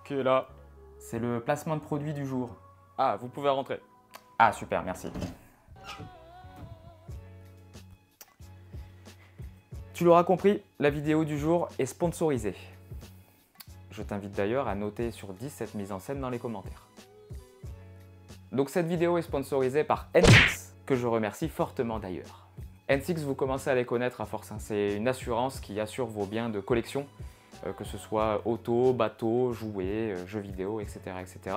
Qui est là? C'est le placement de produit du jour. Ah, vous pouvez rentrer. Ah super, merci. Tu l'auras compris, la vidéo du jour est sponsorisée. Je t'invite d'ailleurs à noter sur 10 cette mise en scène dans les commentaires. Donc cette vidéo est sponsorisée par N6, que je remercie fortement d'ailleurs. N6, vous commencez à les connaître à force, hein. C'est une assurance qui assure vos biens de collection, que ce soit auto, bateau, jouets, jeux vidéo, etc., etc.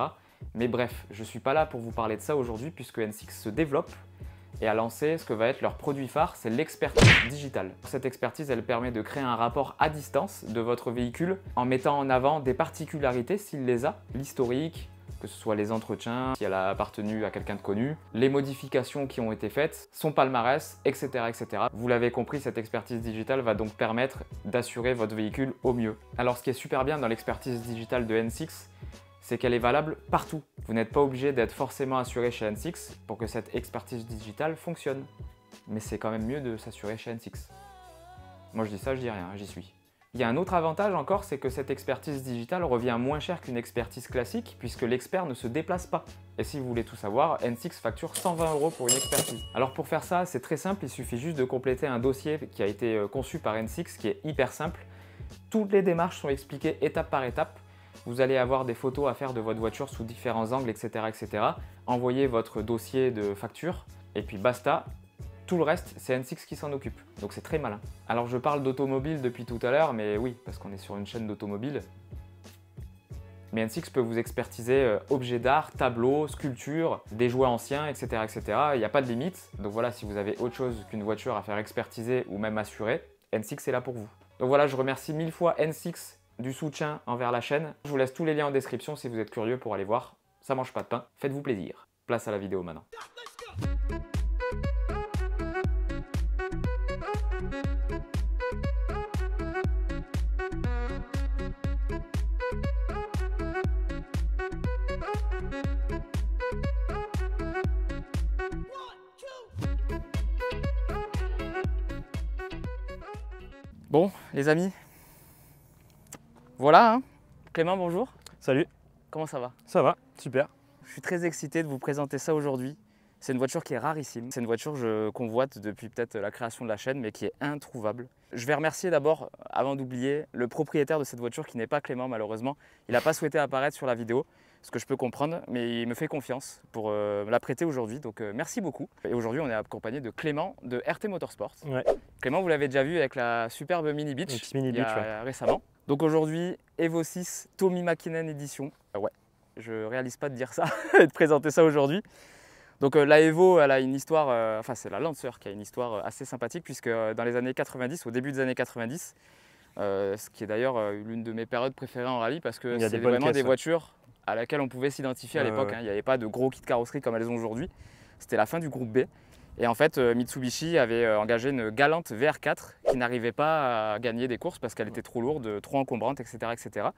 Mais bref, je ne suis pas là pour vous parler de ça aujourd'hui puisque N6 se développe et a lancé ce que va être leur produit phare, c'est l'expertise digitale. Cette expertise, elle permet de créer un rapport à distance de votre véhicule en mettant en avant des particularités s'il les a, l'historique, que ce soit les entretiens, si elle a appartenu à quelqu'un de connu, les modifications qui ont été faites, son palmarès, etc. etc. Vous l'avez compris, cette expertise digitale va donc permettre d'assurer votre véhicule au mieux. Alors ce qui est super bien dans l'expertise digitale de N6, c'est qu'elle est valable partout. Vous n'êtes pas obligé d'être forcément assuré chez N6 pour que cette expertise digitale fonctionne. Mais c'est quand même mieux de s'assurer chez N6. Moi je dis ça, je dis rien, j'y suis. Il y a un autre avantage encore, c'est que cette expertise digitale revient moins cher qu'une expertise classique puisque l'expert ne se déplace pas. Et si vous voulez tout savoir, N6 facture 120 € pour une expertise. Alors pour faire ça, c'est très simple, il suffit juste de compléter un dossier qui a été conçu par N6 qui est hyper simple. Toutes les démarches sont expliquées étape par étape. Vous allez avoir des photos à faire de votre voiture sous différents angles, etc. etc. Envoyez votre dossier de facture et puis basta. Tout le reste, c'est N6 qui s'en occupe. Donc c'est très malin. Alors je parle d'automobile depuis tout à l'heure, mais oui, parce qu'on est sur une chaîne d'automobile. Mais N6 peut vous expertiser objets d'art, tableaux, sculptures, des jouets anciens, etc. etc. Il n'y a pas de limite. Donc voilà, si vous avez autre chose qu'une voiture à faire expertiser ou même assurer, N6 est là pour vous. Donc voilà, je remercie 1000 fois N6 du soutien envers la chaîne. Je vous laisse tous les liens en description si vous êtes curieux pour aller voir. Ça mange pas de pain, faites-vous plaisir. Place à la vidéo maintenant. Bon, les amis, voilà, hein. Clément, bonjour. Salut, Comment ça va? ça va, super. Je suis très excité de vous présenter ça aujourd'hui. C'est une voiture qui est rarissime. C'est une voiture que je convoite depuis peut-être la création de la chaîne, mais qui est introuvable. Je vais remercier d'abord, avant d'oublier, le propriétaire de cette voiture qui n'est pas Clément malheureusement. Il n'a pas souhaité apparaître sur la vidéo, ce que je peux comprendre, mais il me fait confiance pour me la prêter aujourd'hui. Donc merci beaucoup. Et aujourd'hui, on est accompagné de Clément de RT Motorsport. Ouais. Clément, vous l'avez déjà vu avec la superbe Mini Beach, Une petite Mini Beach, récemment. Donc aujourd'hui, Evo 6 Tommy Mäkinen édition. Ouais, je réalise pas de dire ça et de présenter ça aujourd'hui. Donc la Evo, elle a une histoire, enfin c'est la Lancer qui a une histoire assez sympathique puisque dans les années 90, au début des années 90, ce qui est d'ailleurs l'une de mes périodes préférées en rallye parce que c'était vraiment des voitures à laquelle on pouvait s'identifier à l'époque. Il n'y avait pas de gros kits carrosserie comme elles ont aujourd'hui. C'était la fin du groupe B. Et en fait, Mitsubishi avait engagé une galante VR4 qui n'arrivait pas à gagner des courses parce qu'elle était trop lourde, trop encombrante, etc., etc.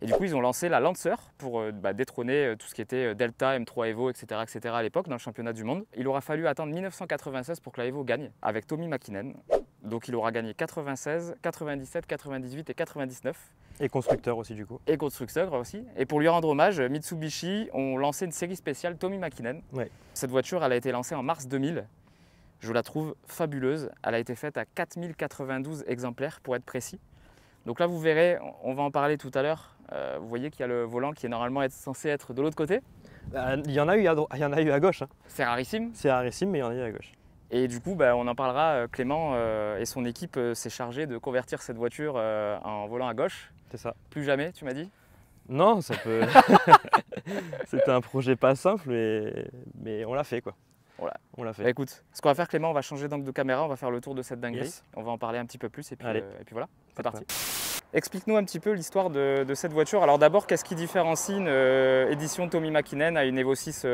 Et du coup, ils ont lancé la Lancer pour détrôner tout ce qui était Delta, M3 Evo, etc., etc. à l'époque dans le championnat du monde. Il aura fallu attendre 1996 pour que la Evo gagne avec Tommy Mäkinen. Donc il aura gagné 96, 97, 98 et 99. Et constructeur aussi du coup. Et constructeur aussi. Et pour lui rendre hommage, Mitsubishi ont lancé une série spéciale Tommy Mäkinen. Ouais. Cette voiture, elle a été lancée en mars 2000. Je la trouve fabuleuse. Elle a été faite à 4092 exemplaires pour être précis. Donc là, vous verrez, on va en parler tout à l'heure. Vous voyez qu'il y a le volant qui est normalement censé être de l'autre côté. Il y en a eu à gauche. Hein. C'est rarissime. C'est rarissime, mais il y en a eu à gauche. Et du coup, on en parlera. Clément et son équipe s'est chargé de convertir cette voiture en volant à gauche. C'est ça. Plus jamais, tu m'as dit? Non, ça peut. C'était un projet pas simple, mais on l'a fait quoi. Voilà. On l'a fait. Bah, écoute, ce qu'on va faire Clément, on va changer d'angle de caméra, on va faire le tour de cette dinguerie. Yes. On va en parler un petit peu plus et puis voilà, c'est parti. Ouais. Explique-nous un petit peu l'histoire de cette voiture. Alors d'abord, qu'est-ce qui différencie une édition Tommy Mäkinen à une Evo 6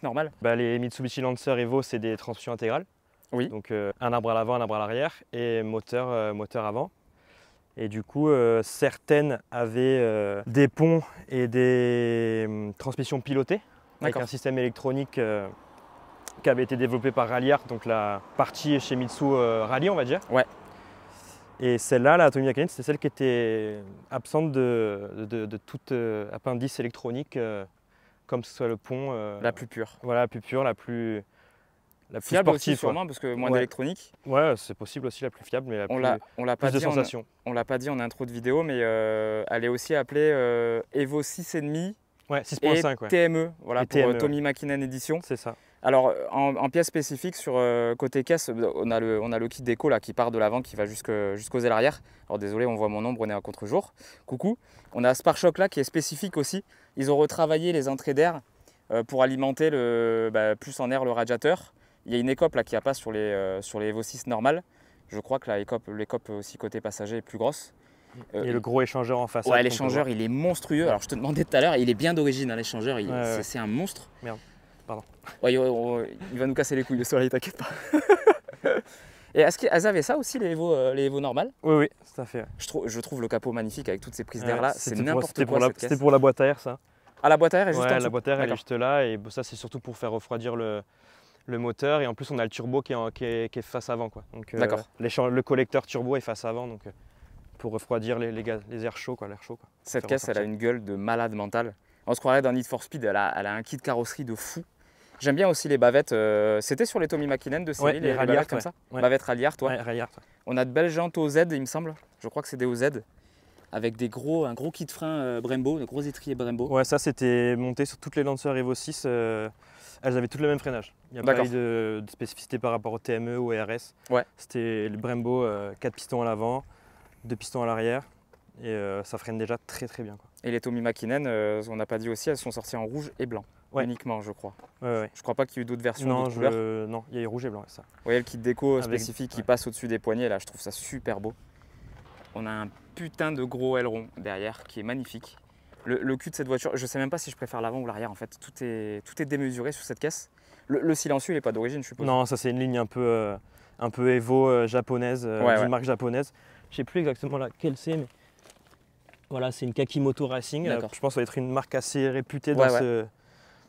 normale? Les Mitsubishi Lancer Evo, c'est des transmissions intégrales. Oui. Donc un arbre à l'avant, un arbre à l'arrière et moteur avant. Et du coup, certaines avaient des ponts et des transmissions pilotées avec un système électronique qui avait été développé par Ralliart, donc la partie chez Mitsu Rally, on va dire. Ouais. Et celle-là, la Tommy McKinnon, c'était celle qui était absente de toute appendice électronique, comme ce soit le pont. La plus pure. Voilà, la plus pure, la plus Fiable sportive. aussi sûrement, parce que moins Ouais. d'électronique. Ouais, c'est possible aussi la plus fiable, mais On l'a pas plus de dit sensations. on l'a pas dit en intro de vidéo, mais elle est aussi appelée Evo 6,5 Ouais, et 6.5, ouais. TME, voilà, Et pour TME, Tommy McKinnon Edition. C'est ça. Alors, en pièces spécifiques, sur côté caisse, on a le kit déco là, qui part de l'avant, qui va jusqu'aux ailes arrière. Alors désolé, on voit mon ombre, on est à contre-jour. Coucou. On a Spark-Choc là, qui est spécifique aussi. Ils ont retravaillé les entrées d'air pour alimenter plus en air le radiateur. Il y a une écope là, qui n'y a pas sur les Evo 6 normales. Je crois que l'écope aussi côté passager est plus grosse. Et le gros échangeur en face. Ouais, l'échangeur, il est monstrueux. Alors je te demandais tout à l'heure, il est bien d'origine, hein, l'échangeur, Ouais. c'est un monstre. Merde. Pardon. Ouais, il va nous casser les couilles le soleil, t'inquiète pas. Et est-ce qu'elles avaient ça aussi, les Evo normales? Oui, tout à fait. Je trouve le capot magnifique avec toutes ces prises d'air là, c'est n'importe C'était quoi. C'était pour la boîte à air, ça. Ah, la boîte à air est juste en dessous. La boîte à air, elle est D'accord. juste là, et ça, c'est surtout pour faire refroidir le moteur. Et en plus, on a le turbo qui est face avant, quoi. Donc, D'accord. le collecteur turbo est face avant, donc pour refroidir les airs chauds, quoi, l'air chaud, quoi. Cette Faire caisse, elle a ressortir. une gueule de malade mentale. On se croirait dans Need for Speed, elle a un kit carrosserie de fou. J'aime bien aussi les bavettes. C'était sur les Tommy McKinnon de série, Ouais, les Ralliart, bavettes comme ouais. ça. Ouais. Bavettes Ralliart, toi. Ouais, Ralliart, ouais. On a de belles jantes OZ, il me semble. Je crois que c'est des OZ. Avec un gros kit frein Brembo, de gros étriers Brembo. Ouais, ça, c'était monté sur toutes les Lancer Evo 6. Elles avaient toutes le même freinage. Il n'y a pas D'accord. eu de spécificité par rapport au TME ou au RS. Ouais. C'était le Brembo, 4 pistons à l'avant, 2 pistons à l'arrière. Et ça freine déjà très très bien, quoi. Et les Tommy McKinnon, on n'a pas dit aussi, elles sont sorties en rouge et blanc. Ouais. Uniquement, je crois. Ouais. Je crois pas qu'il y ait eu d'autres versions, Non, d'autres couleurs. non, il y a eu rouge et blanc, ça. Vous voyez le kit déco Avec- spécifique qui ouais. passe au-dessus des poignets, là, je trouve ça super beau. On a un putain de gros aileron derrière qui est magnifique. Le cul de cette voiture, je sais même pas si je préfère l'avant ou l'arrière en fait. Tout est démesuré sur cette caisse. Le silencieux, il n'est pas d'origine, je suppose. Non, ça c'est une ligne un peu Evo japonaise, Ouais, d'une ouais. marque japonaise. Je sais plus exactement laquelle c'est, mais voilà, c'est une Kakimoto Racing. D'accord. Je pense que ça va être une marque assez réputée Ouais,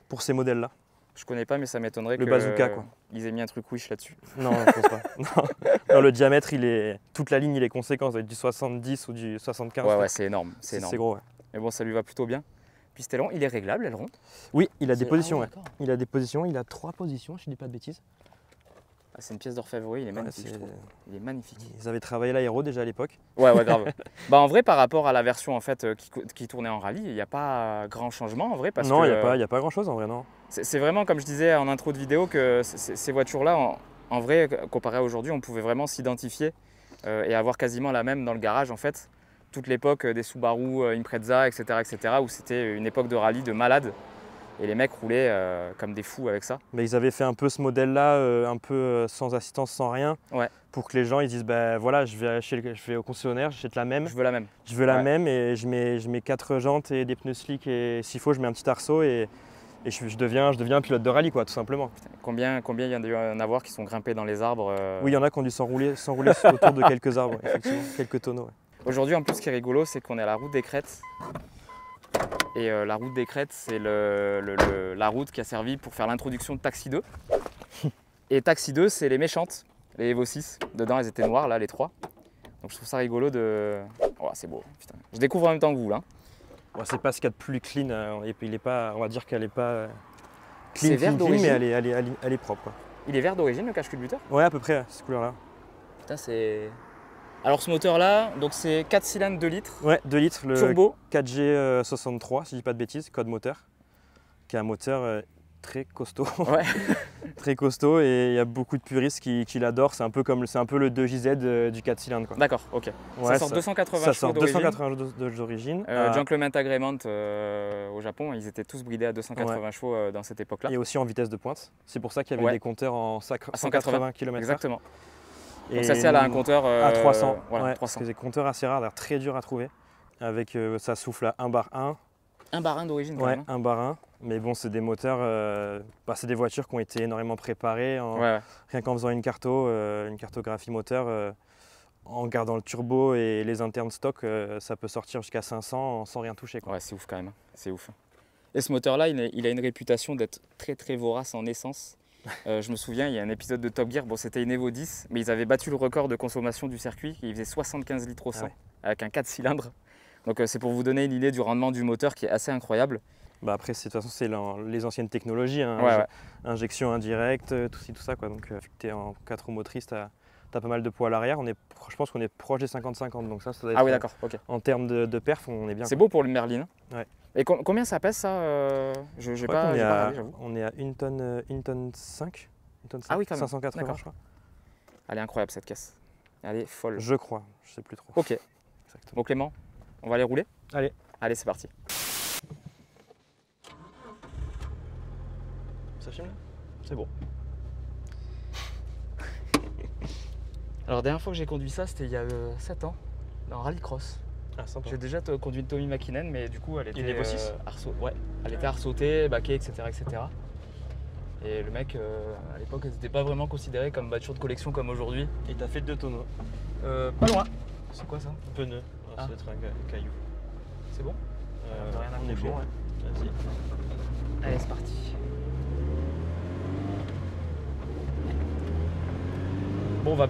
pour ces modèles-là. Je connais pas, mais ça m'étonnerait Le que bazooka, quoi. ils aient mis un truc wish là-dessus. Non, je pense pas. Non, le diamètre, toute la ligne, il est conséquent. Ça va être du 70 ou du 75. Ouais, c'est énorme. C'est c'est énorme. gros. Ouais. Mais bon, ça lui va plutôt bien. Puis cet aileron, il est réglable, l'aileron. Oui, il a des positions. Ah Ouais. d'accord. Il a des positions. Il a 3 positions, je dis pas de bêtises. Ah, c'est une pièce d'orfèvrerie, il est magnifique, c'est- je trouve. Il est magnifique. Ils avaient travaillé l'aéro déjà à l'époque. Ouais, grave. Bah en vrai, par rapport à la version en fait qui tournait en rallye, il n'y a pas grand changement en vrai parce Non, que il n'y a pas grand chose en vrai, non. c'est vraiment comme je disais en intro de vidéo que ces voitures-là, en vrai, comparé à aujourd'hui, on pouvait vraiment s'identifier et avoir quasiment la même dans le garage en fait. Toute l'époque des Subaru Impreza, etc., où c'était une époque de rallye de malade et les mecs roulaient comme des fous avec ça. Mais ils avaient fait un peu ce modèle-là, un peu sans assistance, sans rien, Ouais. pour que les gens ils disent ben voilà, je vais au concessionnaire, j'achète la même, Je veux la même. je veux la Ouais. même et je mets 4 jantes et des pneus slick et s'il faut je mets un petit arceau et je deviens un pilote de rallye quoi, tout simplement. Combien il y en a dû en avoir qui sont grimpés dans les arbres Oui, il y en a qui ont dû s'enrouler autour de quelques arbres, ouais, effectivement, quelques tonneaux. Ouais. Aujourd'hui, en plus, ce qui est rigolo, c'est qu'on est à la route des Crêtes. Et la route des Crêtes, c'est la route qui a servi pour faire l'introduction de Taxi 2. Et Taxi 2, c'est les méchantes, les Evo 6. Dedans, elles étaient noires, là, les 3. Donc je trouve ça rigolo de... Oh, c'est beau, putain. Je découvre en même temps que vous, là. Bon, c'est pas ce qu'il y a de plus clean, et puis il est pas, on va dire qu'elle est pas C'est clean, vert mais d'origine. elle est propre. Quoi. Il est vert d'origine, le cache-culbuteur. Ouais, à peu près, cette couleur-là. Putain, c'est... Alors ce moteur-là, donc c'est 4 cylindres 2 litres. Ouais, 2 litres, le Turbo. 4G63, si je dis pas de bêtises, code moteur, qui est un moteur très costaud. Ouais. Très costaud, et il y a beaucoup de puristes qui l'adorent. C'est un peu le 2JZ du 4 cylindres. Quoi. D'accord, ok. Ouais, ça sort 280 ça chevaux sort d'origine. 280 d'origine. Gentleman Agreement au Japon, ils étaient tous bridés à 280 chevaux dans cette époque-là. Et aussi en vitesse de pointe. C'est pour ça qu'il y avait Ouais. des compteurs en 180 180 km/h. Exactement. Et Donc ça, c'est elle a un compteur à 300. Voilà, Ouais, 300. parce que c'est des compteurs assez rares, d'ailleurs très dur à trouver. Avec ça souffle à 1 bar 1. Un bar 1 d'origine quand Ouais, même. 1 bar 1. Mais bon, c'est des moteurs, c'est des voitures qui ont été énormément préparées. Ouais. Rien qu'en faisant une cartographie moteur, en gardant le turbo et les internes stock, ça peut sortir jusqu'à 500 sans rien toucher. Quoi. Ouais, c'est ouf quand même. C'est ouf. Et ce moteur-là, il a une réputation d'être très très vorace en essence. Je me souviens, il y a un épisode de Top Gear, bon c'était une Evo 10, mais ils avaient battu le record de consommation du circuit, il faisait 75 litres au 100, avec un 4 cylindres. Donc c'est pour vous donner une idée du rendement du moteur qui est assez incroyable. Bah après, de toute façon, c'est les anciennes technologies, hein, injection indirecte, tout ça. Quoi. Donc, vu que tu es en 4 roues motrices, tu as pas mal de poids à l'arrière. Je pense qu'on est proche des 50-50. Donc, ça doit être, oui, d'accord. Okay. En termes de perf, on est bien. C'est beau pour le Merlin. Ouais. Et combien ça pèse, ça on est à 1 tonne 5. Ah oui, quand même. 580, je crois. Elle est incroyable, cette caisse. Elle est folle. Je crois, je sais plus trop. Ok. Exactement. Bon, Clément, on va aller rouler? Allez. Allez, c'est parti. Ça filme là? C'est bon. Alors, la dernière fois que j'ai conduit ça, c'était il y a 7 ans, dans rallycross. Ah, sympa. J'ai déjà conduit une Tommy Mäkinen, mais du coup, elle était Evo 6 elle était arsautée, baquée, etc., etc. Et le mec, à l'époque, elle n'était pas vraiment considérée comme voiture de collection comme aujourd'hui. Et t'as fait 2 tonneaux. Pas loin. C'est quoi ça? Un pneu. Ça doit être un caillou. C'est bon? On est bon, ouais. Vas-y. Allez, c'est parti. Bon, on va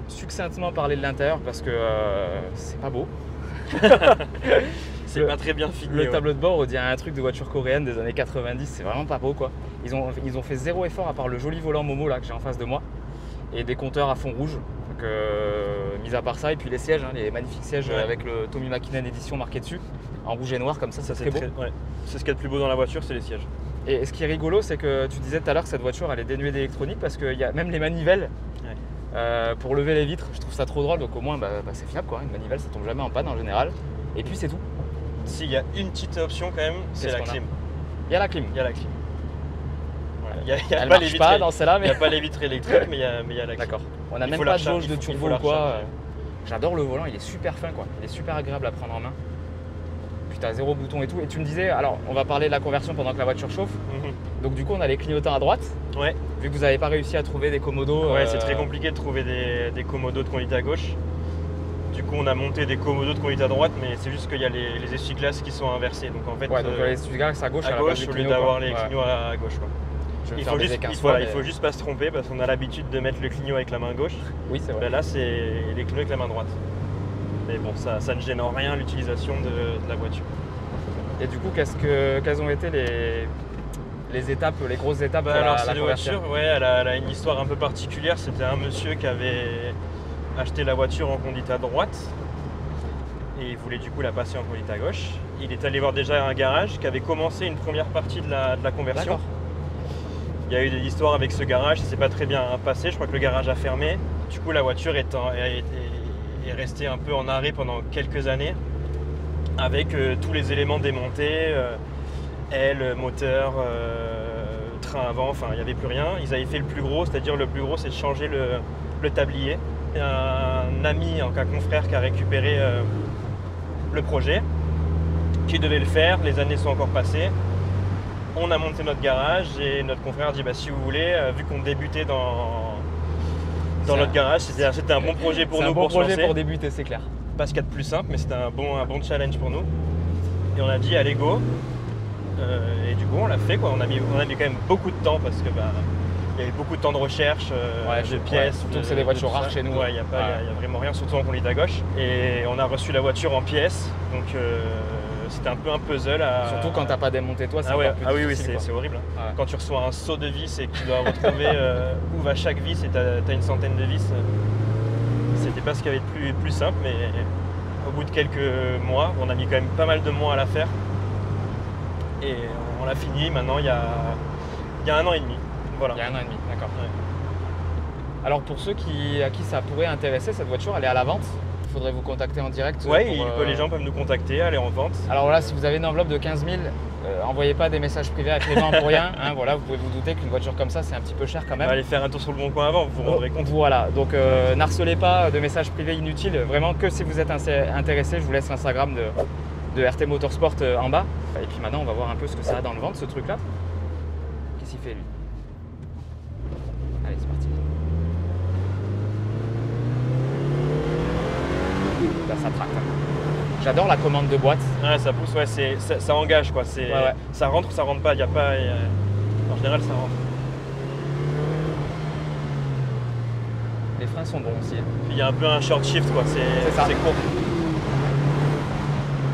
succinctement parler de l'intérieur parce que c'est pas beau. C'est pas très bien fini. Le tableau de bord, on dirait un truc de voiture coréenne des années 90, c'est vraiment pas beau quoi. Ils ont fait zéro effort à part le joli volant Momo là que j'ai en face de moi et des compteurs à fond rouge. Donc, mis à part ça, et puis les sièges, les magnifiques sièges avec le Tommy Mäkinen édition marqué dessus, en rouge et noir comme ça c'est très beau. C'est ce qu'il y a de plus beau dans la voiture, c'est les sièges. Et ce qui est rigolo, c'est que tu disais tout à l'heure que cette voiture elle est dénuée d'électronique parce qu'il y a même les manivelles. Pour lever les vitres, je trouve ça trop drôle, donc au moins c'est fiable quoi, une manivelle ça tombe jamais en panne en général. Et puis c'est tout. S'il y a une petite option quand même, c'est la clim. Il y a la clim. Il y a la clim. Elle marche pas dans celle-là, mais il n'y a pas les vitres électriques, mais il y a la clim. D'accord. On n'a même pas de jauge de turbo ou quoi. J'adore le volant, il est super fin quoi. Il est super agréable à prendre en main. Puis t'as 0 bouton et tout. Et tu me disais, alors on va parler de la conversion pendant que la voiture chauffe. Donc du coup on a les clignotants à droite. Ouais. Vu que vous n'avez pas réussi à trouver des commodos. Ouais, c'est très compliqué de trouver des commodos de conduite à gauche. Du coup on a monté des commodos de conduite à droite, mais c'est juste qu'il y a les essuie-glaces qui sont inversés. Donc en fait, donc les essuie-glaces à gauche, au lieu d'avoir les clignots à gauche. Quoi. Il faut juste pas se tromper parce qu'on a l'habitude de mettre le clignot avec la main gauche. Oui, c'est vrai. Là c'est les clignots avec la main droite. Mais bon, ça ne gêne en rien l'utilisation de la voiture. Et du coup, quelles ont été les étapes, les grosses étapes pour la voiture, elle a une histoire un peu particulière. C'était un monsieur qui avait acheté la voiture en conduite à droite et il voulait du coup la passer en conduite à gauche. Il est allé voir déjà un garage qui avait commencé une première partie de la conversion. Il y a eu des histoires avec ce garage, ça s'est pas très bien passé. Je crois que le garage a fermé. Du coup, la voiture est restée un peu en arrêt pendant quelques années avec tous les éléments démontés. Aile, moteur, train avant, enfin il n'y avait plus rien. Ils avaient fait le plus gros, c'est-à-dire le plus gros c'est de changer le tablier. Un ami, un confrère qui a récupéré le projet, qui devait le faire, les années sont encore passées. On a monté notre garage et notre confrère a dit si vous voulez, vu qu'on débutait dans notre garage, c'était un bon projet pour nous pour se lancer. C'est un bon projet pour débuter, c'est clair. Pas ce qu'il y a de plus simple, mais c'était un bon challenge pour nous. Et on a dit allez go. Et du coup on l'a fait quoi. On a mis quand même beaucoup de temps parce que il y avait beaucoup de temps de recherche, de pièces. Surtout que c'est des voitures rares chez nous. Il n'y a vraiment rien, surtout en conduite à gauche. Et on a reçu la voiture en pièces, donc c'était un peu un puzzle. Surtout quand t'as pas démonté toi, c'est oui, c'est horrible. Ouais. Quand tu reçois un seau de vis et que tu dois retrouver où va chaque vis et t'as une centaine de vis, c'était pas ce qu'il y avait de plus simple, mais au bout de quelques mois, on a mis quand même pas mal de mois à la faire. Et on l'a fini maintenant il y a 1 an et demi. Voilà. Il y a 1 an et demi, d'accord. Ouais. Alors pour ceux à qui ça pourrait intéresser, cette voiture, elle est à la vente. Il faudrait vous contacter en direct. Oui, les gens peuvent nous contacter, elle est en vente. Alors voilà, si vous avez une enveloppe de 15 000, envoyez pas des messages privés à Clément pour rien. Voilà, vous pouvez vous douter qu'une voiture comme ça, c'est un petit peu cher quand même. Allez faire un tour sur le bon coin avant, vous vous rendrez compte. Voilà, donc n'harcelez pas de messages privés inutiles. Vraiment que si vous êtes intéressé, je vous laisse l'Instagram de RT Motorsport en bas. Et puis maintenant, on va voir un peu ce que ça a dans le ventre, ce truc-là. Qu'est-ce qu'il fait, lui? Allez, c'est parti. Là, ça tracte. J'adore la commande de boîte. Ouais, ça pousse, ça engage, quoi. Ça rentre pas, en général, ça rentre. Les freins sont bons aussi. Puis il y a un peu un short shift, quoi. C'est ça. C'est court.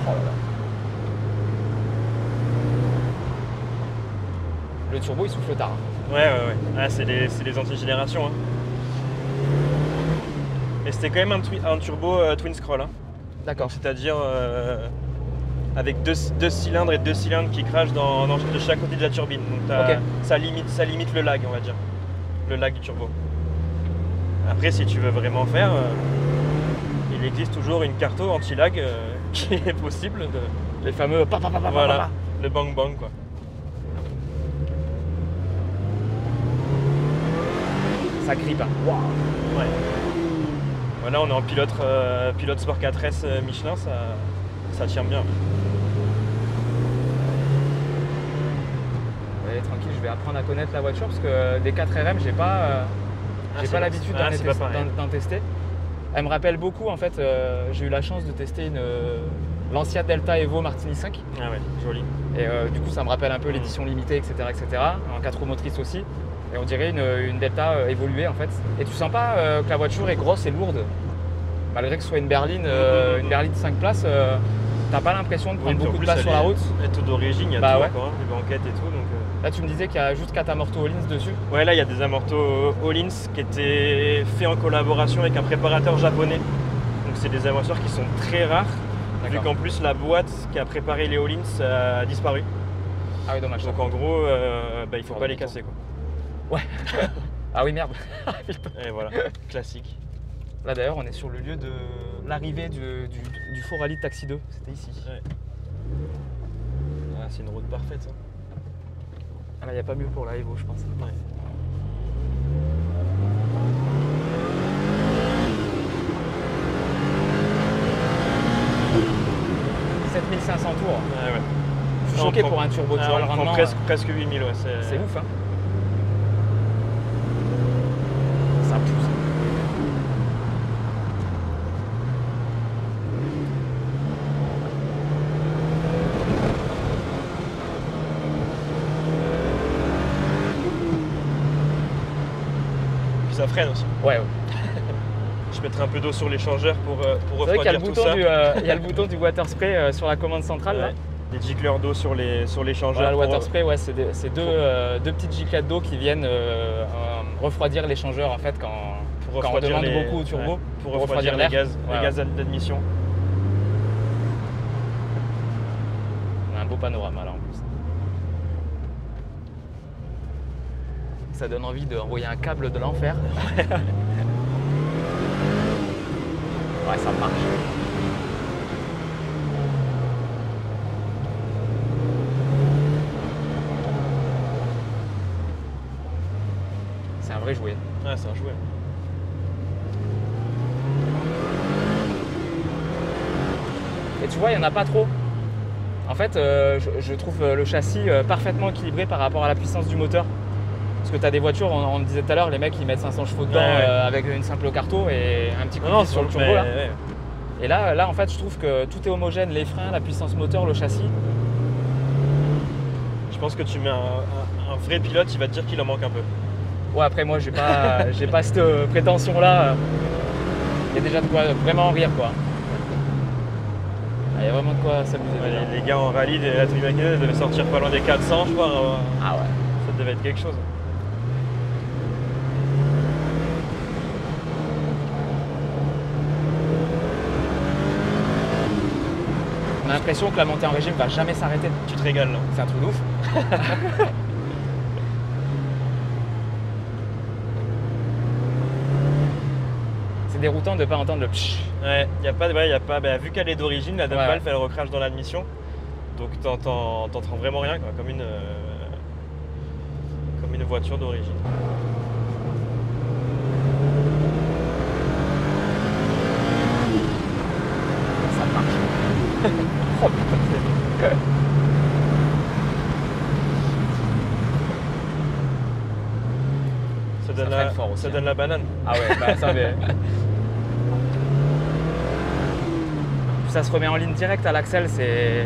Oh là là. Le turbo, il souffle tard. Ouais. Ah, c'est les anti-générations. Hein. Et c'était quand même un turbo twin scroll. Hein. D'accord. C'est-à-dire avec deux cylindres et 2 cylindres qui crachent de chaque côté de la turbine. Donc Ok. ça limite le lag, on va dire. Le lag du turbo. Après, si tu veux vraiment faire, il existe toujours une carto anti-lag qui est possible. Les fameux pa. Voilà, le bang bang, quoi. Ça grippe. Hein. Wow. Ouais. Voilà, on est en pilote Sport 4S Michelin, ça tient bien. Ouais, tranquille, je vais apprendre à connaître la voiture parce que des 4RM, j'ai pas l'habitude d'en tester. Elle me rappelle beaucoup, en fait, j'ai eu la chance de tester Lancia Delta Evo Martini 5. Ah ouais, joli. Et du coup, ça me rappelle un peu l'édition limitée, etc., en 4 roues motrices aussi. Et on dirait une Delta évoluée, en fait. Et tu sens pas que la voiture est grosse et lourde. Malgré que ce soit une berline 5 places, t'as pas l'impression de prendre beaucoup de place sur la route. Et tout d'origine, il y a tout, quoi, hein, les banquettes et tout. Donc, Là, tu me disais qu'il y a juste 4 amortos Öhlins dessus. Ouais, là, il y a des amortos Öhlins qui étaient faits en collaboration avec un préparateur japonais. Donc, c'est des amortisseurs qui sont très rares, vu qu'en plus, la boîte qui a préparé les Öhlins a disparu. Ah oui, dommage. Donc, en gros, il faut pas les casser, quoi. Ouais. Ah oui, merde. Et voilà, classique. Là, d'ailleurs, on est sur le lieu de l'arrivée du Faux Rallye de Taxi 2. C'était ici. Ouais. Ah, c'est une route parfaite, ça. Ah, là, il n'y a pas mieux pour la Evo, je pense. Ouais. « 7500 tours. Ouais. Je suis choqué pour un turbo, tu vois le rendement. Presque 8000, ouais. C'est ouf, hein. Ça pousse. Puis ça freine aussi. Ouais. Je mettrai un peu d'eau sur l'échangeur pour C'est vrai qu'il y a refroidir tout ça. il y a le bouton du water spray sur la commande centrale. Ouais. Là. Des gicleurs d'eau sur l'échangeur. Voilà, le water spray, ouais, c'est deux petites giclades d'eau qui viennent refroidir l'échangeur en fait quand on demande beaucoup au turbo. Ouais, pour refroidir les gaz d'admission. On a un beau panorama là en plus. Ça donne envie d'envoyer un câble de l'enfer. Ouais, ça marche. C'est un vrai jouet. Ouais, c'est un jouet. Et tu vois, il n'y en a pas trop. En fait, je trouve le châssis parfaitement équilibré par rapport à la puissance du moteur. Parce que tu as des voitures, on le disait tout à l'heure, les mecs ils mettent 500 chevaux dedans avec une simple carto et un petit coup de vis sur le turbo là. Ouais. Et là, en fait, je trouve que tout est homogène, les freins, la puissance moteur, le châssis. Je pense que tu mets un vrai pilote, il va te dire qu'il en manque un peu. Ouais, après moi, j'ai pas cette prétention-là. Il y a déjà de quoi vraiment en rire, quoi. Il y a vraiment de quoi s'amuser. Ouais, les gars en rallye, la Trimac devaient sortir pas loin des 400, je crois. Ah ouais. Ça devait être quelque chose. On a l'impression que la montée en régime va jamais s'arrêter. Tu te régales là. C'est un truc ouf. C'est déroutant de ne pas entendre le pshhh. Ouais, y a pas, vu qu'elle est d'origine, la Dump-Valve elle recrache dans l'admission. Donc t'entends vraiment rien, quoi, comme une voiture d'origine. Ça marche. Oh putain, Ça donne la banane. Ah ouais, bah ça mais... Ça se remet en ligne directe à l'axel, c'est...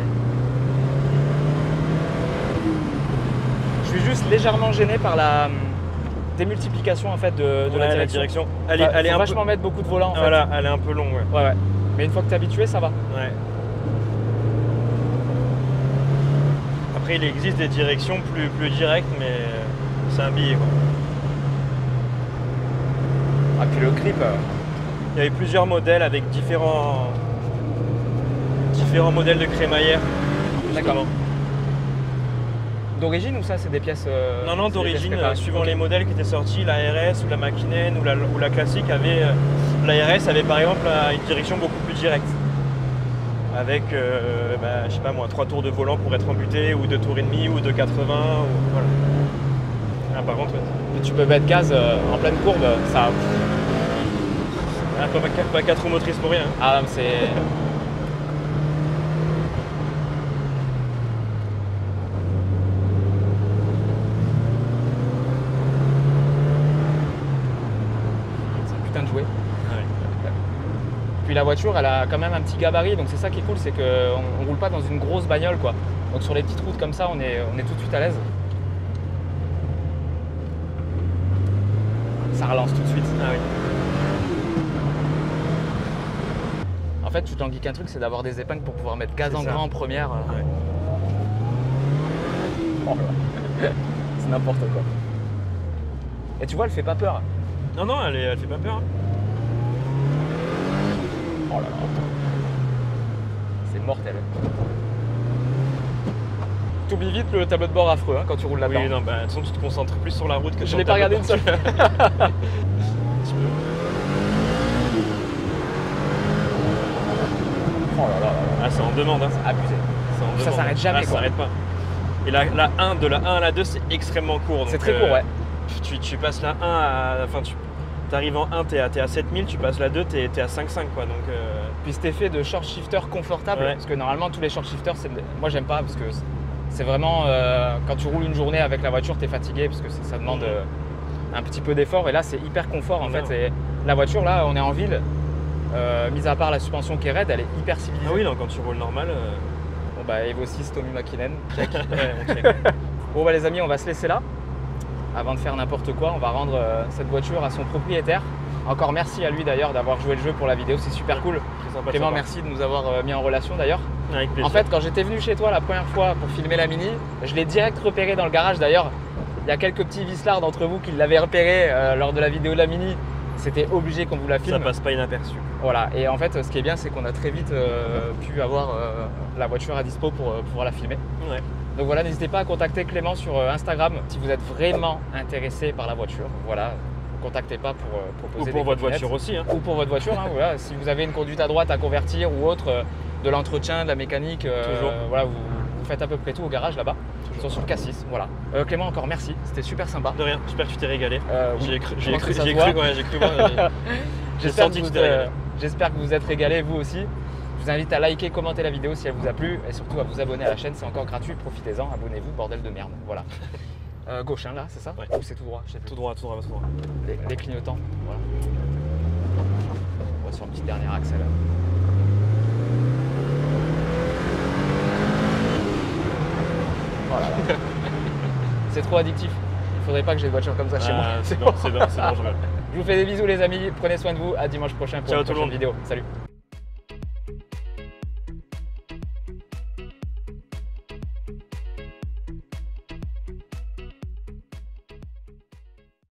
Je suis juste légèrement gêné par la démultiplication en fait de Ouais, la direction. Elle est un vachement mettre beaucoup de volants en fait. Voilà, elle est un peu longue. Ouais. Ouais. Mais une fois que tu es habitué, ça va. Ouais. Après, il existe des directions plus directes, mais c'est un billet, quoi. Ah, puis le grip. Il y avait plusieurs modèles avec différents modèles de crémaillère. D'accord. D'origine ou ça, c'est des pièces Non, d'origine, suivant les modèles qui étaient sortis, la RS ou la Makinen ou la classique avait. La RS avait par exemple une direction beaucoup plus directe. Avec, je sais pas moi, 3 tours de volant pour être embuté, ou 2 tours et demi, ou 2,80, voilà. Ah, par contre, ouais. Tu peux mettre gaz en pleine courbe, ça. Ah, pas 4 roues motrices pour rien. Ah, c'est. C'est un putain de jouet. Ouais. Puis la voiture, elle a quand même un petit gabarit, donc c'est ça qui est cool, c'est qu'on roule pas dans une grosse bagnole, quoi. Donc sur les petites routes comme ça, on est tout de suite à l'aise. Ça relance tout de suite. Ah oui. En fait, tu t'en geeks un truc, c'est d'avoir des épingles pour pouvoir mettre gaz en grand en première. Ouais. Oh là. C'est n'importe quoi. Et tu vois, elle fait pas peur. Non, elle fait pas peur. Oh là là. C'est mortel. T'oublies vite le tableau de bord affreux hein, quand tu roules là-dedans. Oui, non, bah, de toute façon, tu te concentres plus sur la route que Je sur l'ai le pas regardé une tableau. seule fois. Oh là là là. Ah, ça en demande. Hein. C'est abusé. Ça s'arrête jamais, Ça quoi. s'arrête pas. Et la 1, de la 1 à la 2, c'est extrêmement court. C'est très court, ouais. Tu passes la 1 à. Enfin, tu arrives en 1, t'es à 7000, tu passes la 2, t'es à 5,5 quoi. Donc, Puis cet effet de short shifter confortable, Ouais. parce que normalement tous les short shifters, moi j'aime pas parce que c'est vraiment quand tu roules une journée avec la voiture, t'es fatigué parce que ça demande un petit peu d'effort et là c'est hyper confort en fait. Et la voiture là, on est en ville, mis à part la suspension qui est raide, elle est hyper civilisée. Ah oui, non, quand tu roules normal. Bon bah Evo 6 Tommy Makinen. Check. Ouais, on check. Bon bah les amis, on va se laisser là. Avant de faire n'importe quoi, on va rendre cette voiture à son propriétaire. Encore merci à lui d'ailleurs d'avoir joué le jeu pour la vidéo, c'est super cool. Très sympa de Clément, sa part. merci de nous avoir mis en relation d'ailleurs. Avec plaisir. En fait, quand j'étais venu chez toi la première fois pour filmer la Mini, je l'ai direct repéré dans le garage. D'ailleurs, il y a quelques petits vislards d'entre vous qui l'avaient repéré lors de la vidéo de la Mini. C'était obligé qu'on vous la filme. Ça passe pas inaperçu. Voilà, et en fait, ce qui est bien, c'est qu'on a très vite pu avoir la voiture à dispo pour pouvoir la filmer. Ouais. Donc voilà, n'hésitez pas à contacter Clément sur Instagram si vous êtes vraiment intéressé par la voiture. Voilà, ne contactez pas pour proposer Ou pour des votre trottinettes. voiture aussi. Hein. Ou pour votre voiture, hein, voilà. Si vous avez une conduite à droite à convertir ou autre, de l'entretien, de la mécanique, Toujours. voilà, vous faites à peu près tout au garage là-bas. Ils sont sur Cassis, voilà. Clément, encore merci, c'était super sympa. De rien, j'espère que tu t'es régalé. Oui. J'ai cru Je pense que ça voir. se voit. J'ai cru voir. J'ai senti que tu t'es régalé. J'espère que vous êtes régalés, vous aussi. Je vous invite à liker, commenter la vidéo si elle vous a plu et surtout à vous abonner à la chaîne, c'est encore gratuit, profitez-en, abonnez-vous, bordel de merde. Voilà. Gauche, hein, là, c'est ça? Ouais. Ou c'est tout droit? Je sais plus. Tout droit, tout droit. Les clignotants, voilà. On va sur un petit dernier axe là. Voilà. C'est trop addictif. Il faudrait pas que j'ai une voiture comme ça chez moi. C'est dangereux. Je vous fais des bisous les amis, prenez soin de vous, à dimanche prochain pour Ciao une tout le prochaine monde. vidéo. Salut.